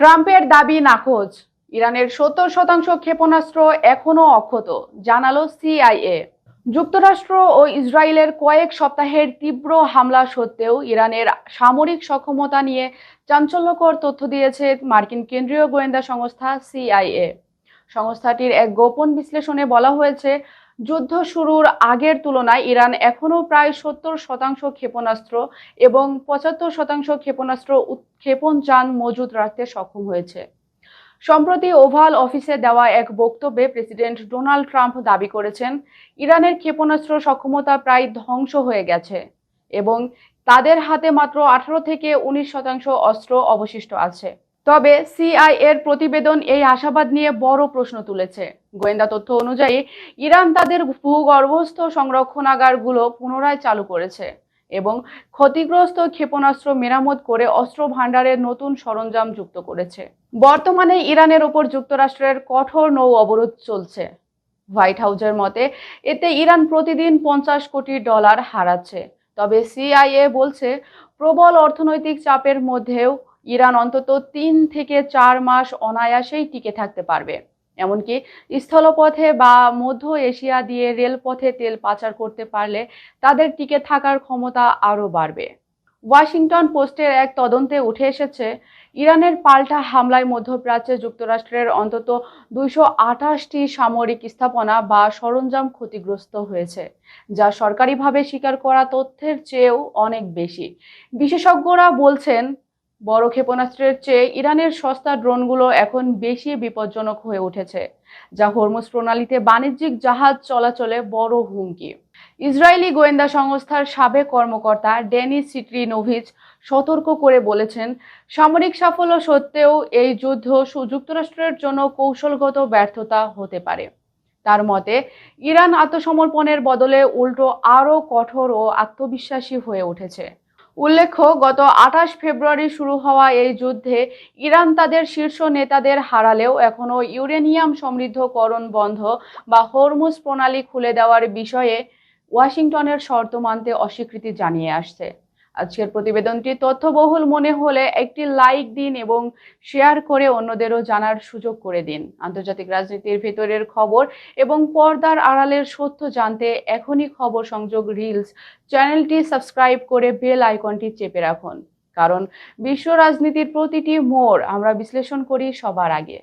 ট্রাম্পের দাবি নাকচ। ইরানের ৭০% ক্ষেপণাস্ত্র এখনও অক্ষত, জানালো সিআইএ। যুক্তরাষ্ট্র ও ইসরায়েলের কয়েক সপ্তাহের তীব্র হামলা সত্ত্বেও ইরানের সামরিক সক্ষমতা নিয়ে চাঞ্চল্যকর তথ্য দিয়েছে মার্কিন কেন্দ্রীয় গোয়েন্দা সংস্থা সিআইএ। সংস্থাটির এক গোপন বিশ্লেষণে বলা হয়েছে, যুদ্ধ শুরুর আগের তুলনায় ইরান এখনও প্রায় ৭০% ক্ষেপণাস্ত্র এবং ৭৫% ক্ষেপণাস্ত্র উৎক্ষেপণযান মজুত রাখতে সক্ষম হয়েছে। সম্প্রতি ওভাল অফিসে দেওয়া এক বক্তব্যে প্রেসিডেন্ট ডোনাল্ড ট্রাম্প দাবি করেছেন, ইরানের ক্ষেপণাস্ত্র সক্ষমতা প্রায় ধ্বংস হয়ে গেছে এবং তাদের হাতে মাত্র ১৮ থেকে ১৯% অস্ত্র অবশিষ্ট আছে। তবে সিআইএর প্রতিবেদন এই আশাবাদ নিয়ে বড় প্রশ্ন তুলেছে। গোয়েন্দা তথ্য অনুযায়ী ইরান তাদের ভূগর্ভস্থ সংরক্ষণাগারগুলো পুনরায় চালু করেছে এবং ক্ষতিগ্রস্ত ক্ষেপণাস্ত্র মেরামত করে অস্ত্র ভাণ্ডারের নতুন সরঞ্জাম যুক্ত করেছে। বর্তমানে ইরানের ওপর যুক্তরাষ্ট্রের কঠোর নৌ অবরোধ চলছে। হোয়াইট হাউসের মতে এতে ইরান প্রতিদিন $50 কোটি হারাচ্ছে। তবে সিআইএ বলছে, প্রবল অর্থনৈতিক চাপের মধ্যেও ইরান অন্তত ৩ থেকে ৪ মাস অনায়াসেই টিকে থাকতে পারবে। এমনকি স্থলপথে বা মধ্য এশিয়া দিয়ে রেলপথে তেল পাচার করতে পারলে তাদের টিকে থাকার ক্ষমতা আরও বাড়বে। ওয়াশিংটন পোস্টের এক তদন্তে উঠে এসেছে, ইরানের পাল্টা হামলায় মধ্যপ্রাচ্যে যুক্তরাষ্ট্রের অন্তত ২২৮টি সামরিক স্থাপনা বা সরঞ্জাম ক্ষতিগ্রস্ত হয়েছে, যা সরকারিভাবে স্বীকার করা তথ্যের চেয়েও অনেক বেশি। বিশেষজ্ঞরা বলছেন, বড় ক্ষেপণাস্ত্রের চেয়ে ইরানের সস্তা ড্রোনগুলো এখন বেশি বিপজ্জনক হয়ে উঠেছে, যা হরমুজ প্রণালীতে বাণিজ্যিক জাহাজ চলাচলে বড় হুমকি। ইসরায়েলি গোয়েন্দা সংস্থার সাবেক কর্মকর্তা ডেনিস সিট্রিনোভিচ সতর্ক করে বলেছেন, সামরিক সাফল্য সত্ত্বেও এই যুদ্ধ যুক্তরাষ্ট্রের জন্য কৌশলগত ব্যর্থতা হতে পারে। তার মতে, ইরান আত্মসমর্পণের বদলে উল্টো আরও কঠোর ও আত্মবিশ্বাসী হয়ে উঠেছে। উল্লেখ্য, গত ২৮ ফেব্রুয়ারি শুরু হওয়া এই যুদ্ধে ইরান তাদের শীর্ষ নেতাদের হারালেও এখনও ইউরেনিয়াম সমৃদ্ধকরণ বন্ধ বা হরমুজ প্রণালী খুলে দেওয়ার বিষয়ে ওয়াশিংটনের শর্ত মানতে অস্বীকৃতি জানিয়ে আসছে। আজকের প্রতিবেদনটি তথ্যবহুল মনে হলে একটি লাইক দিন এবং শেয়ার করে অন্যদেরও জানার সুযোগ করে দিন। আন্তর্জাতিক রাজনীতির ভেতরের খবর এবং পর্দার আড়ালের সত্য জানতে এখনই খবর সংযোগ রিলস চ্যানেলটি সাবস্ক্রাইব করে বেল আইকনটি চেপে রাখুন, কারণ বিশ্ব রাজনীতির প্রতিটি মোড় আমরা বিশ্লেষণ করি সবার আগে।